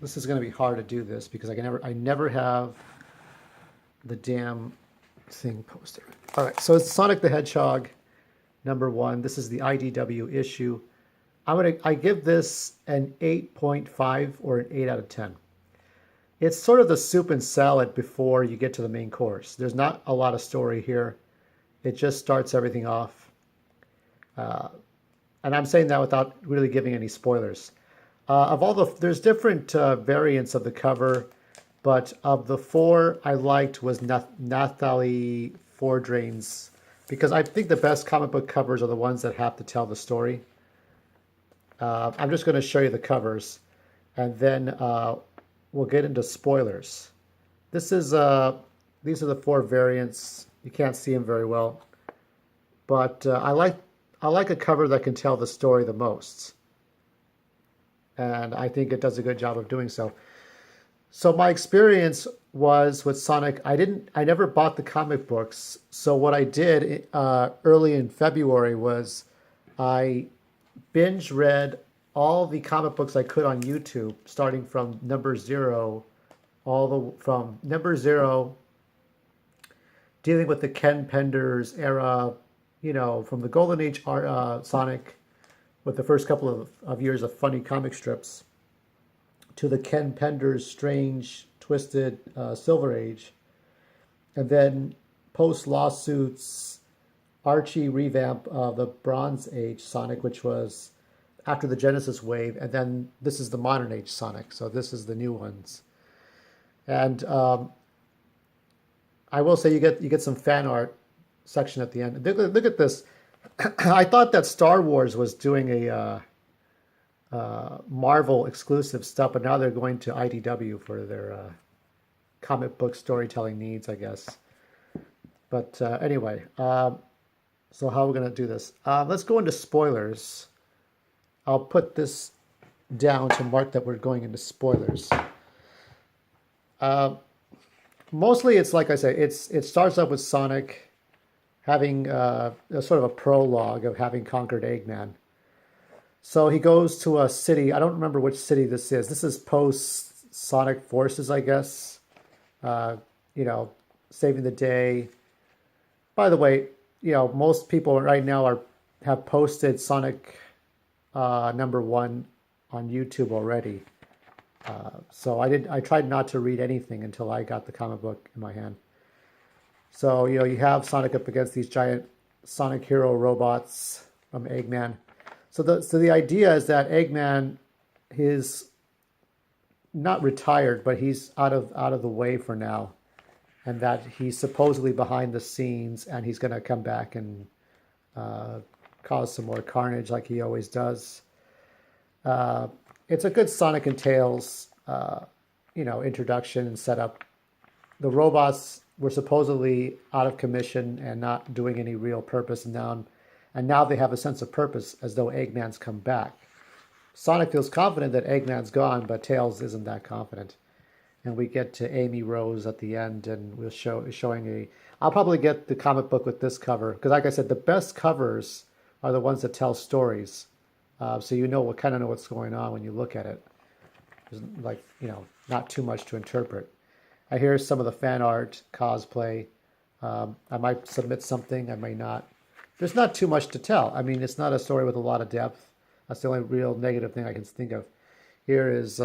This is going to be hard to do this because I never have the damn thing posted. All right, so it's Sonic the Hedgehog #1. This is the IDW issue. I give this an 8.5 or an 8 out of 10. It's sort of the soup and salad before you get to the main course. There's not a lot of story here. It just starts everything off. And I'm saying that without really giving any spoilers. There's different variants of the cover, but of the four I liked was Nathalie Fordrain's, because I think the best comic book covers are the ones that have to tell the story. I'm just going to show you the covers, and then we'll get into spoilers. These are the four variants. You can't see them very well, but I like a cover that can tell the story the most. And I think it does a good job of doing so. So my experience was with Sonic, I never bought the comic books. So what I did early in February was I binge read all the comic books I could on YouTube, starting from #0, from #0, dealing with the Ken Penders era, from the Golden Age Sonic, with the first couple of years of funny comic strips, to the Ken Penders strange, twisted Silver Age, and then post-lawsuits Archie revamp of the Bronze Age Sonic, which was after the Genesis wave, and then this is the modern age Sonic, so this is the new ones. And I will say you get some fan art section at the end. Look at this. I thought that Star Wars was doing a Marvel exclusive stuff, but now they're going to IDW for their comic book storytelling needs, I guess. But anyway, so how are we going to do this? Let's go into spoilers. I'll put this down to mark that we're going into spoilers. Mostly, it's like I say, it starts up with Sonic having sort of a prologue of having conquered Eggman. So he goes to a city. I don't remember which city this is. This is post Sonic Forces, I guess. Saving the day. By the way, most people right now have posted Sonic #1 on YouTube already. So I tried not to read anything until I got the comic book in my hand. So, you have Sonic up against these giant Sonic hero robots from Eggman. So the idea is that Eggman is not retired, but he's out of the way for now, and that he's supposedly behind the scenes, and he's going to come back and cause some more carnage like he always does. It's a good Sonic and Tails, introduction and setup. The robots were supposedly out of commission and not doing any real purpose, and now they have a sense of purpose, as though Eggman's come back. Sonic feels confident that Eggman's gone, but Tails isn't that confident. And we get to Amy Rose at the end, and we'll showing I'll probably get the comic book with this cover, because like I said, the best covers are the ones that tell stories. So kind of know what's going on when you look at it. There's not too much to interpret. I hear some of the fan art, cosplay. I might submit something, I may not. There's not too much to tell. I mean, it's not a story with a lot of depth. That's the only real negative thing I can think of. Here is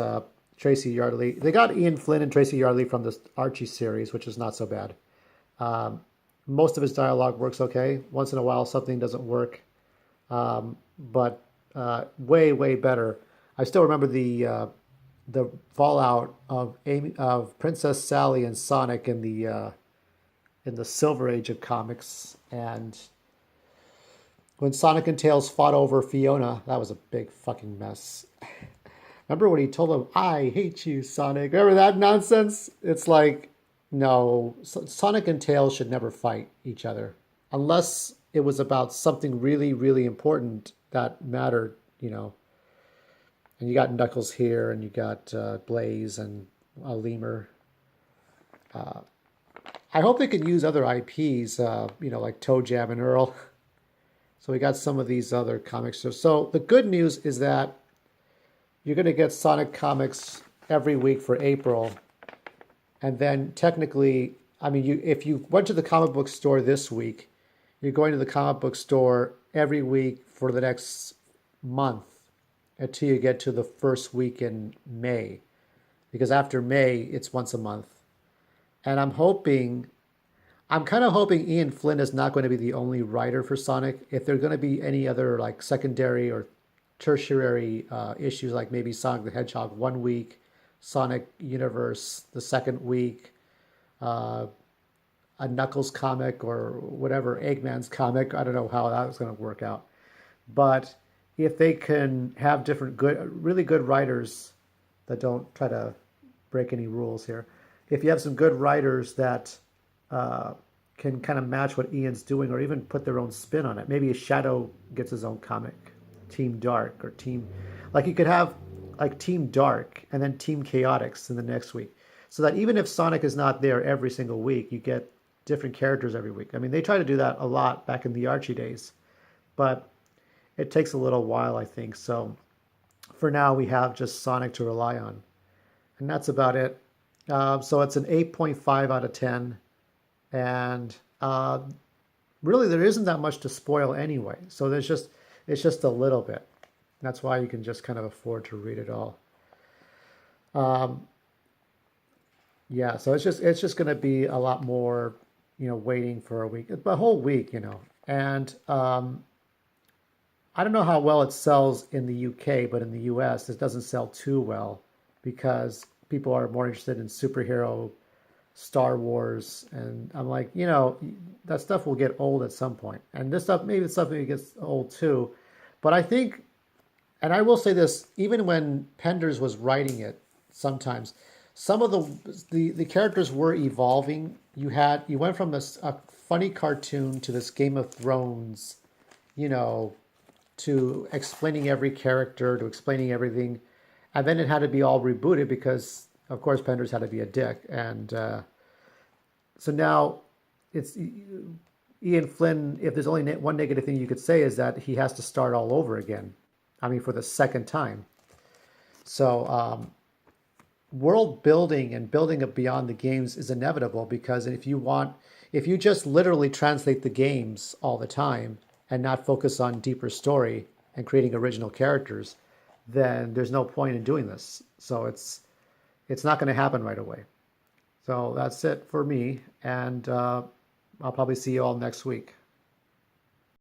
Tracy Yardley. They got Ian Flynn and Tracy Yardley from the Archie series, which is not so bad. Most of his dialogue works okay. Once in a while, something doesn't work. But way, way better. I still remember the fallout of Princess Sally and Sonic in the Silver Age of comics, and when Sonic and Tails fought over Fiona, that was a big fucking mess. Remember when he told him, "I hate you, Sonic"? Remember that nonsense? It's like, no, Sonic and Tails should never fight each other unless it was about something really, really important that mattered, And you got Knuckles here, and you got Blaze and Lemur. I hope they could use other IPs, like Toe Jam and Earl. So we got some of these other comics. So the good news is that you're going to get Sonic comics every week for April, and then technically, I mean, if you went to the comic book store this week, you're going to the comic book store every week for the next month until you get to the first week in May, because after May it's once a month. And I'm kind of hoping Ian Flynn is not going to be the only writer for Sonic. If there are going to be any other like secondary or tertiary issues, like maybe Sonic the Hedgehog one week, Sonic Universe the second week, uh, a Knuckles comic or whatever, Eggman's comic. I don't know how that was going to work out. But if they can have different good, really good writers that don't try to break any rules here, if you have some good writers that uh, can kind of match what Ian's doing or even put their own spin on it, maybe a Shadow gets his own comic, Team Dark or Team, like you could have like Team Dark and then Team Chaotix in the next week. So that even if Sonic is not there every single week, you get different characters every week. I mean, they try to do that a lot back in the Archie days, but it takes a little while, I think. So for now, we have just Sonic to rely on. And that's about it. So it's an 8.5 out of 10. And really, there isn't that much to spoil anyway. So it's just a little bit. That's why you can just kind of afford to read it all. Um, yeah, so it's just going to be a lot more, waiting for a week, a whole week, And I don't know how well it sells in the UK, but in the US, it doesn't sell too well because people are more interested in superhero, Star Wars, and I'm like, that stuff will get old at some point. And this stuff, maybe it's something that gets old too. But I think, and I will say this, even when Penders was writing it, sometimes some of the characters were evolving. You went from a funny cartoon to this Game of Thrones, you know, to explaining every character, to explaining everything. And then it had to be all rebooted because, of course, Penders had to be a dick. And so now it's Ian Flynn. If there's only one negative thing you could say is that he has to start all over again. I mean, for the second time. So world building and building up beyond the games is inevitable because if you just literally translate the games all the time and not focus on deeper story and creating original characters, then there's no point in doing this. So it's not going to happen right away. So that's it for me, and I'll probably see you all next week.